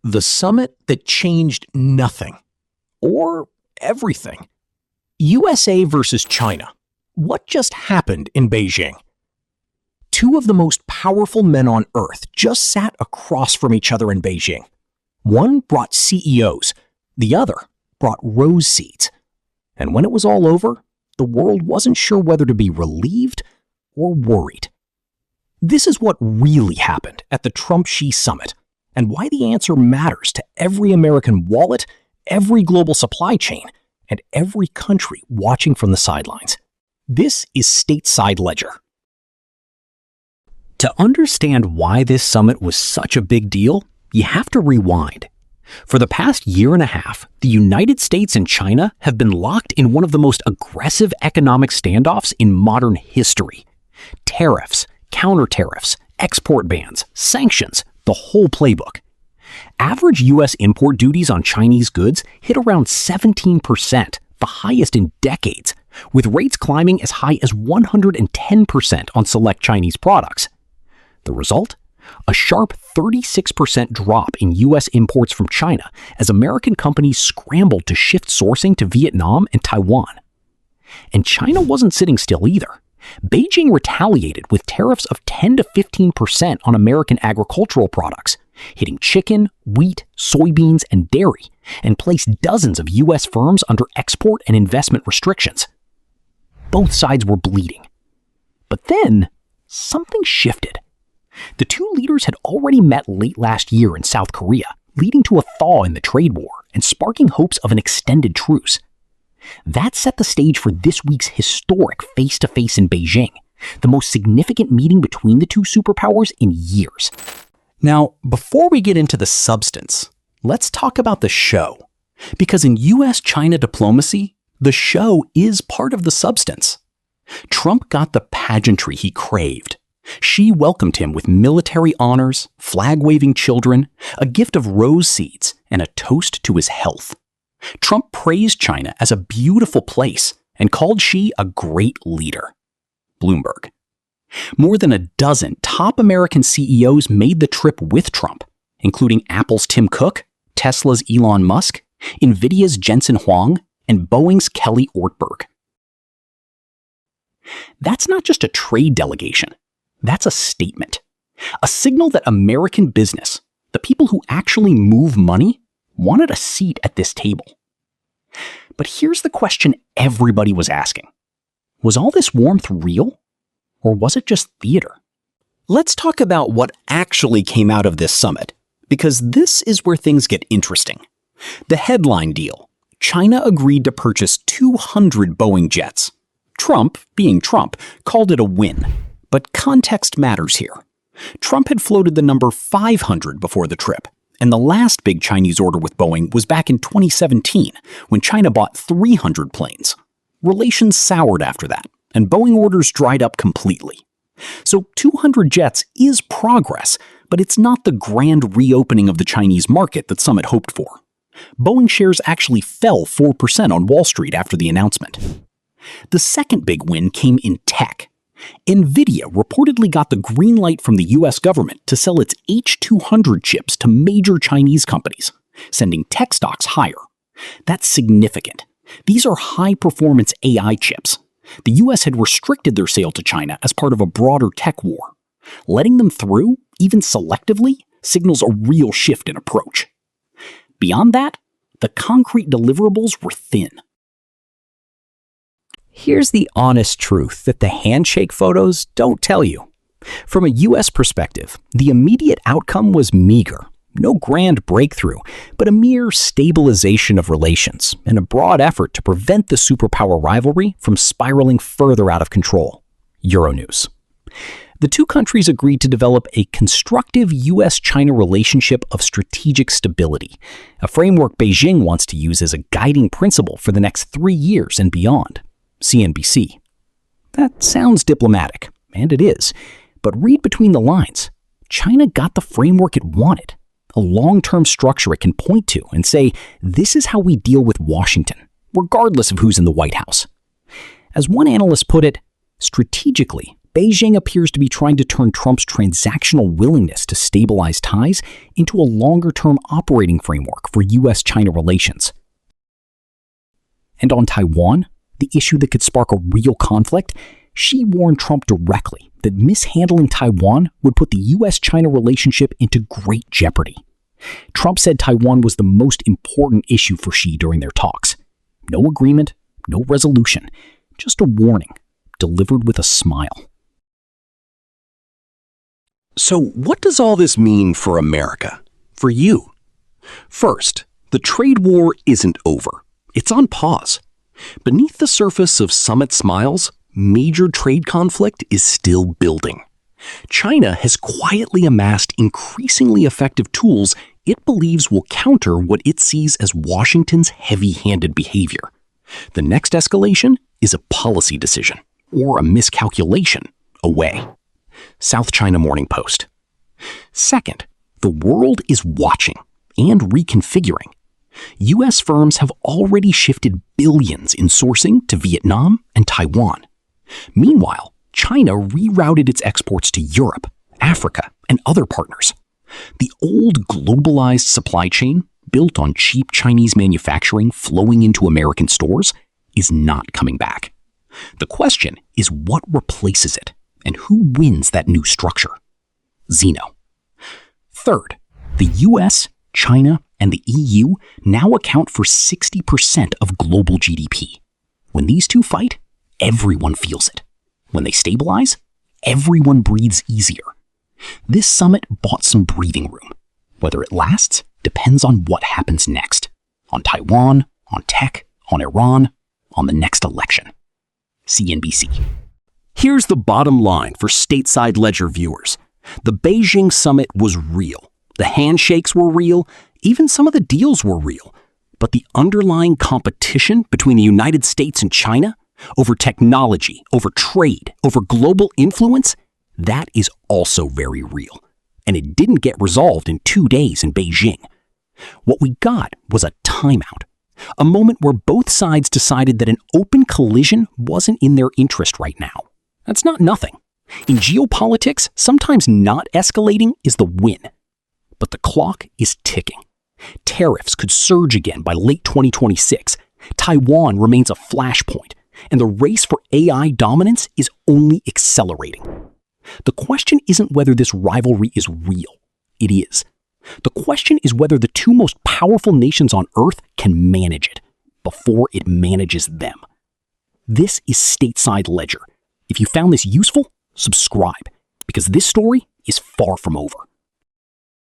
The summit that changed nothing. Or everything. USA versus China. What just happened in Beijing? Two of the most powerful men on Earth just sat across from each other in Beijing. One brought CEOs, the other brought rose seeds. And when it was all over, the world wasn't sure whether to be relieved or worried. This is what really happened at the Trump-Xi summit, and why the answer matters to every American wallet, every global supply chain, and every country watching from the sidelines. This is Stateside Ledger. To understand why this summit was such a big deal, you have to rewind. For the past year and a half, the United States and China have been locked in one of the most aggressive economic standoffs in modern history. Tariffs, counter-tariffs, export bans, sanctions, the whole playbook. Average U.S. import duties on Chinese goods hit around 17%, the highest in decades, with rates climbing as high as 110% on select Chinese products. The result? A sharp 36% drop in U.S. imports from China as American companies scrambled to shift sourcing to Vietnam and Taiwan. And China wasn't sitting still either. Beijing retaliated with tariffs of 10 to 15% on American agricultural products, hitting chicken, wheat, soybeans, and dairy, and placed dozens of U.S. firms under export and investment restrictions. Both sides were bleeding. But then, something shifted. The two leaders had already met late last year in South Korea, leading to a thaw in the trade war and sparking hopes of an extended truce. That set the stage for this week's historic face-to-face in Beijing, the most significant meeting between the two superpowers in years. Now, before we get into the substance, let's talk about the show. Because in US-China diplomacy, the show is part of the substance. Trump got the pageantry he craved. Xi welcomed him with military honors, flag-waving children, a gift of rose seeds, and a toast to his health. Trump praised China as a beautiful place and called Xi a great leader. Bloomberg. More than a dozen top American CEOs made the trip with Trump, including Apple's Tim Cook, Tesla's Elon Musk, Nvidia's Jensen Huang, and Boeing's Kelly Ortberg. That's not just a trade delegation. That's a statement. A signal that American business, the people who actually move money, wanted a seat at this table. But here's the question everybody was asking. Was all this warmth real? Or was it just theater? Let's talk about what actually came out of this summit, because this is where things get interesting. The headline deal. China agreed to purchase 200 Boeing jets. Trump, being Trump, called it a win. But context matters here. Trump had floated the number 500 before the trip, and the last big Chinese order with Boeing was back in 2017, when China bought 300 planes. Relations soured after that, and Boeing orders dried up completely. So 200 jets is progress, but it's not the grand reopening of the Chinese market that Summit hoped for. Boeing shares actually fell 4% on Wall Street after the announcement. The second big win came in tech. Nvidia reportedly got the green light from the US government to sell its H200 chips to major Chinese companies, sending tech stocks higher. That's significant. These are high-performance AI chips. The US had restricted their sale to China as part of a broader tech war. Letting them through, even selectively, signals a real shift in approach. Beyond that, the concrete deliverables were thin. Here's the honest truth that the handshake photos don't tell you. From a U.S. perspective, the immediate outcome was meager. No grand breakthrough, but a mere stabilization of relations and a broad effort to prevent the superpower rivalry from spiraling further out of control. Euronews. The two countries agreed to develop a constructive U.S.-China relationship of strategic stability, a framework Beijing wants to use as a guiding principle for the next 3 years and beyond. CNBC. That sounds diplomatic, and it is, but read between the lines. China got the framework it wanted, a long-term structure it can point to and say, this is how we deal with Washington, regardless of who's in the White House. As one analyst put it, strategically, Beijing appears to be trying to turn Trump's transactional willingness to stabilize ties into a longer-term operating framework for U.S.-China relations. And on Taiwan, the issue that could spark a real conflict, Xi warned Trump directly that mishandling Taiwan would put the U.S.-China relationship into great jeopardy. Trump said Taiwan was the most important issue for Xi during their talks. No agreement, no resolution, just a warning, delivered with a smile. So what does all this mean for America? For you? First, the trade war isn't over. It's on pause. Beneath the surface of Summit smiles, major trade conflict is still building. China has quietly amassed increasingly effective tools it believes will counter what it sees as Washington's heavy-handed behavior. The next escalation is a policy decision, or a miscalculation, away. South China Morning Post. Second, the world is watching and reconfiguring. U.S. firms have already shifted billions in sourcing to Vietnam and Taiwan. Meanwhile, China rerouted its exports to Europe, Africa, and other partners. The old globalized supply chain, built on cheap Chinese manufacturing flowing into American stores, is not coming back. The question is what replaces it, and who wins that new structure? Zeno. Third, the US, China, and the EU now account for 60% of global GDP. When these two fight, everyone feels it. When they stabilize, everyone breathes easier. This summit bought some breathing room. Whether it lasts depends on what happens next. On Taiwan, on tech, on Iran, on the next election. CNBC. Here's the bottom line for Stateside Ledger viewers. The Beijing summit was real. The handshakes were real. Even some of the deals were real. But the underlying competition between the United States and China over technology, over trade, over global influence, that is also very real. And it didn't get resolved in 2 days in Beijing. What we got was a timeout, a moment where both sides decided that an open collision wasn't in their interest right now. That's not nothing. In geopolitics, sometimes not escalating is the win. But the clock is ticking. Tariffs could surge again by late 2026. Taiwan remains a flashpoint, and the race for AI dominance is only accelerating. The question isn't whether this rivalry is real. It is. The question is whether the two most powerful nations on Earth can manage it before it manages them. This is Stateside Ledger. If you found this useful, subscribe, because this story is far from over.